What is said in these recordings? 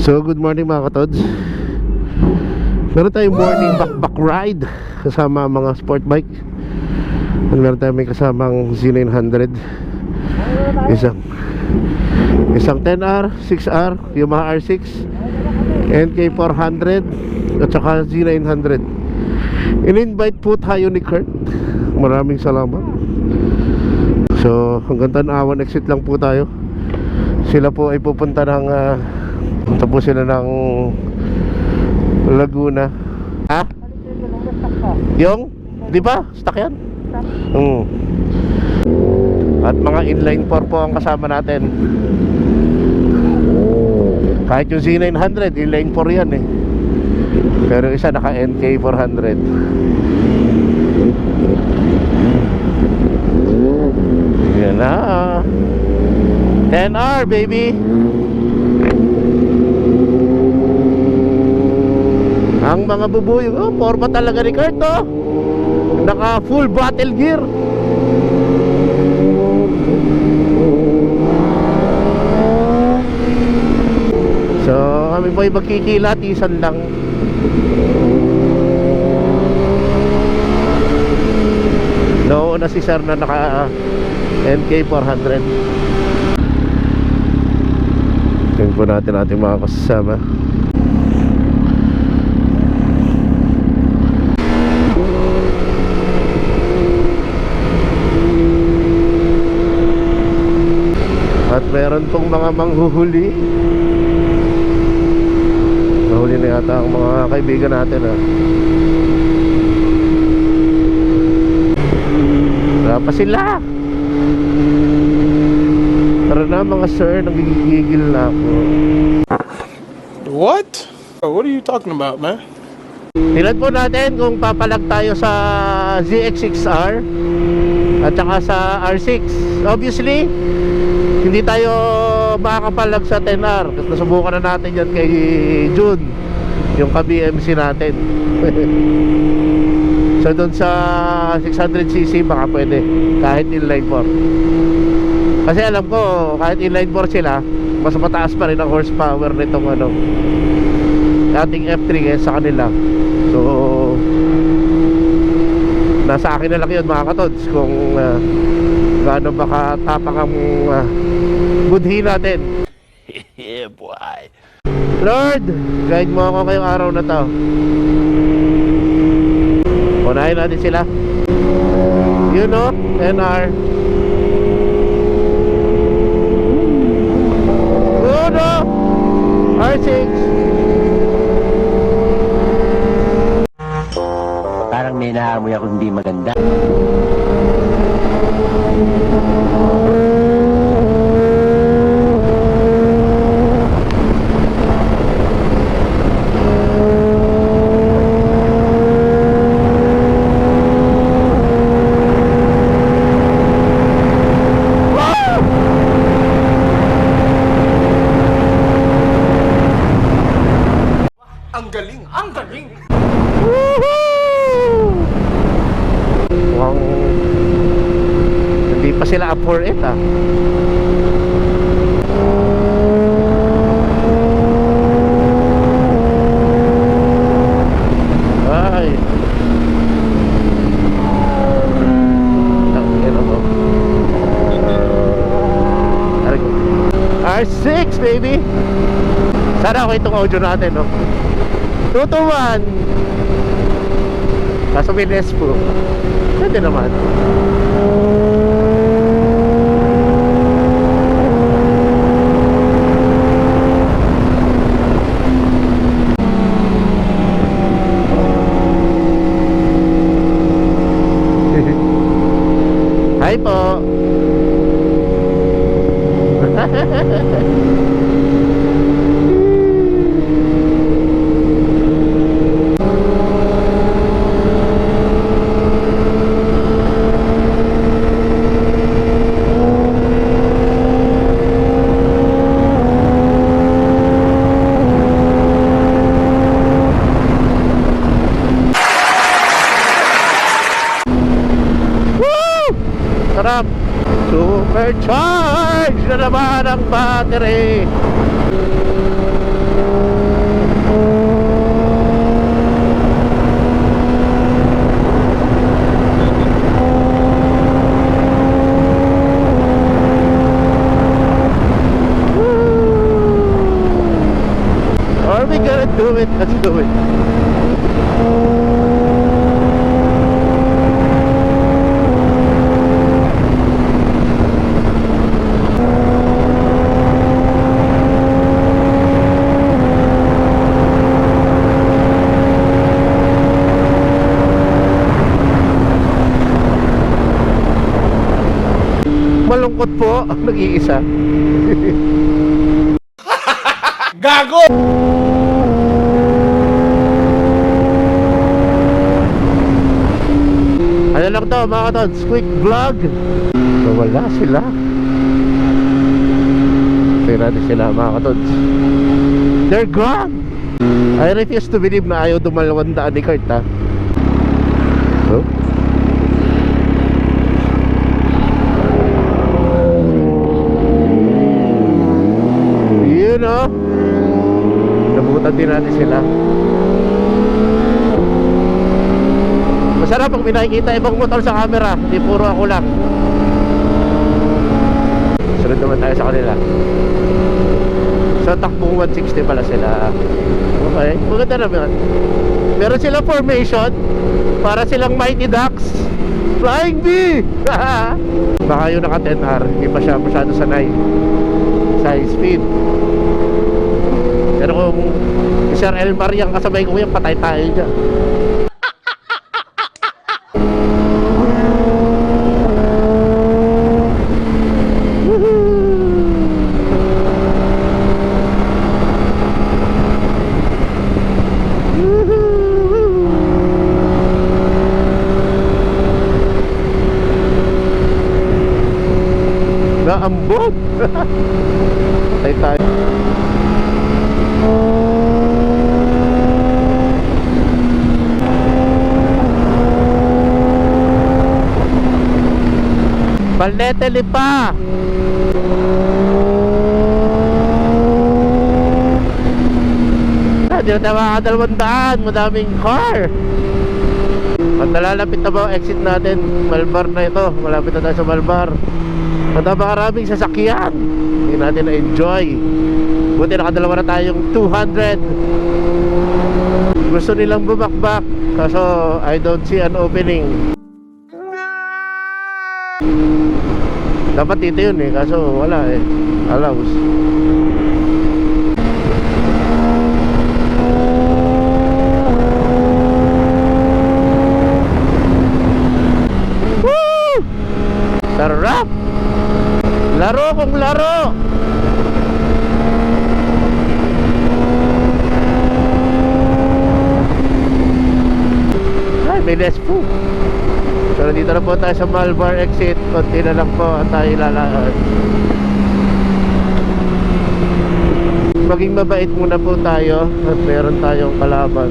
So good morning mga katods. Meron tayong morning back ride kasama mga sport bike. Meron tayong may kasamang Z900, Isang 10R, 6R, Yamaha R6, NK400 at saka Z900. In-invite po tayo ni Kurt. Maraming salamat. So hanggang Tanawan exit lang po tayo. Sila po ay pupunta ng punta po sila ng Laguna. Ha? Yung? Di ba? Stuck yan? At mga inline 4 po ang kasama natin. Kahit yung Z900 inline 4 yan eh. Pero isa naka NK400. Yan na. 10R baby. Ang mga bubuyog, oh, forma talaga ni Kurt, oh. Naka full battle gear. So kami po ay magkikilatisan lang. Noon na si sir na naka NK400. Tingnan po natin ating mga kasama. At meron pong mga manghuhuli. Nahuli na yata ang mga kaibigan natin, ha. Wala pa sila. Tara na mga sir, nagigigil na ako. What? What are you talking about, man? Tingnan po natin kung papalag tayo sa ZX6R at saka sa R6. Obviously hindi tayo makakapalag sa 10R kasi nasubukan na natin yan kay June, yung ka-BMC natin. So doon sa 600cc baka pwede kahit inline 4. Kasi alam ko kahit inline 4 sila, mas mataas pa rin ang horsepower nitong ating F3 kaya sa kanila. So nasa akin na lang yun mga katods kung gaano makatapang ang budhi natin. Yeah boy. Lord, guide mo ako ngayong araw na to. Unahin natin sila. You know, NR. Uno, R6. Parang may naamoy ako hindi maganda. Ang galing! Ang galing! Woohoo! Mukhang hindi pa sila up for it, ah. Ay. R6 baby. Sana okay itong audio natin, no? 2-1. Kaso may less po. Pwede naman. Hi po. Sarap. Supercharge na naman ang battery. Are we gonna do it? Let's do it. Malungkot po ang nag-iisa. Gago! Ano lang to mga katods, quick vlog. Nawala sila. Tira natin sila mga katods. They're gone. I refuse to believe na ayaw dumalawang daan ni Kurt ha. Oh. Yun o. Nabutan din natin sila. Masarap pag pinakikita ibang motor sa camera, hindi puro ako lang. Sunod naman tayo sa kanila. So takbong 160 pala sila. Okay, maganda naman. Meron silang formation para silang Mighty Ducks. Flying V! Baka yung naka 10R, hindi pa siya masyado sanay sa high speed. Pero kung Sir Elmar yung kasabay ko yan, patay tayo dyan. Naambot. Patay tayo. Palnete Lipa. Hindi na tayo makakadalawandaan. Madaming car. At nalalapit na ba ang exit natin? Malbar na ito. Malapit na tayo sa Malbar. At napakaraming sasakyan. Hindi natin na-enjoy. Buti nakadalawa na tayong 200. Gusto nilang bumakbak, kaso I don't see an opening. Dapat dito yun eh, kaso wala eh. Allows. Woo! Sarap! Laro kung laro! Ay, may less po. So, dito na po tayo sa Malbar exit. Konti na lang po at tayo lalakad. Maging mabait muna po tayo at meron tayong kalaban.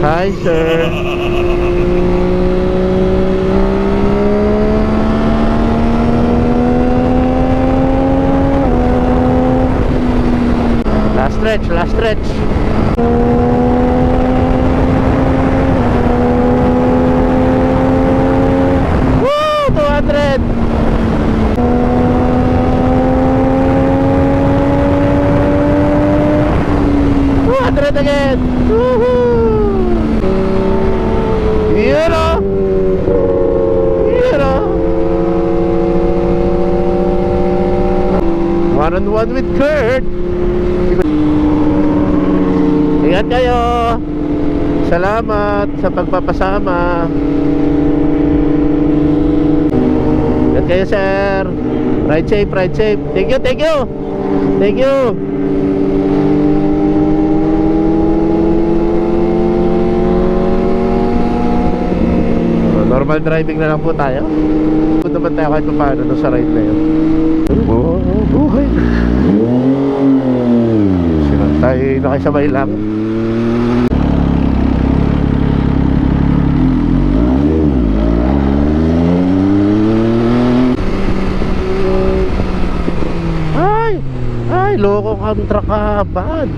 Hi, sir! Last stretch, last stretch. Woo! 200! Again! Woohoo! You know? You know? One-on-one with Kurt. Ingat kayo. Salamat sa pagpapasama. Ingat kayo, sir. Ride safe, ride safe. Thank you, thank you. Thank you. Normal driving na lang po tayo. Kung naman tayo kahit paano no, sa ride na yun. Oh, buhay. Sila tayo nakisabay lang. Ay, loko kang traka. Bad.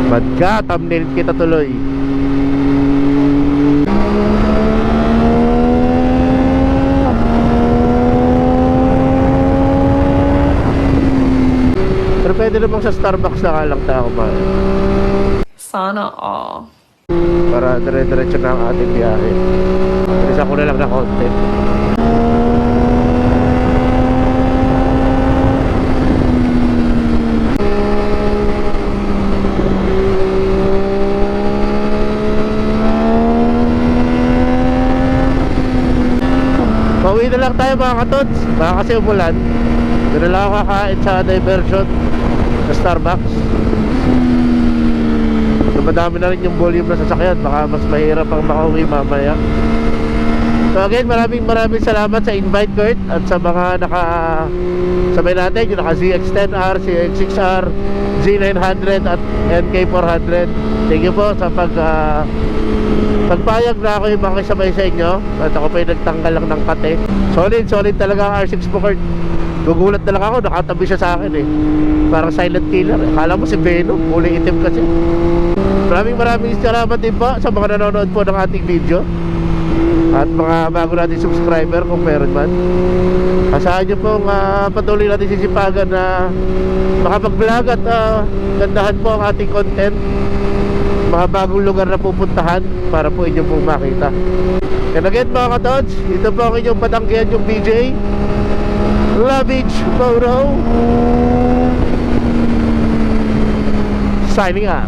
Bad ka, thumbnail kita tuloy. Pero pwede pwede namang sa Starbucks na lang tayo kumain. Sana all. Para dire-diretso na ang ating biyahe. Isa ko na lang na konti. Pauwi na lang tayo mga katods. Baka kasi umulan. Doon na lang ako kakain sa diversion sa Starbucks. So madami na rin yung volume na sasakyan. Baka mas mahirap ang makauwi mamaya. So again, maraming salamat sa invite, Kurt. At sa mga sabay natin, yung naka ZX-10R, ZX-6R, Z900 at NK400. Thank you po sa pagpayag na ako yung makisabay sa inyo. At ako pa yung nagtanggal lang ng kate. Solid talaga ang R6 po, Kurt. Gugulat na lang ako, nakatabi siya sa akin eh. Parang silent killer. Akala mo si Venom, kulay itim kasi. Maraming salamat din po sa mga nanonood po ng ating video. At mga bago natin subscriber kung meron man. Asahan nyo pong patuloy natin sisipagan na makapag-vlog at gandahan po ang ating content. Mga bagong lugar na pupuntahan para po inyo pong makita. And again mga katods, ito po ang inyong patanggihan yung BJ Lovage Photo signing out.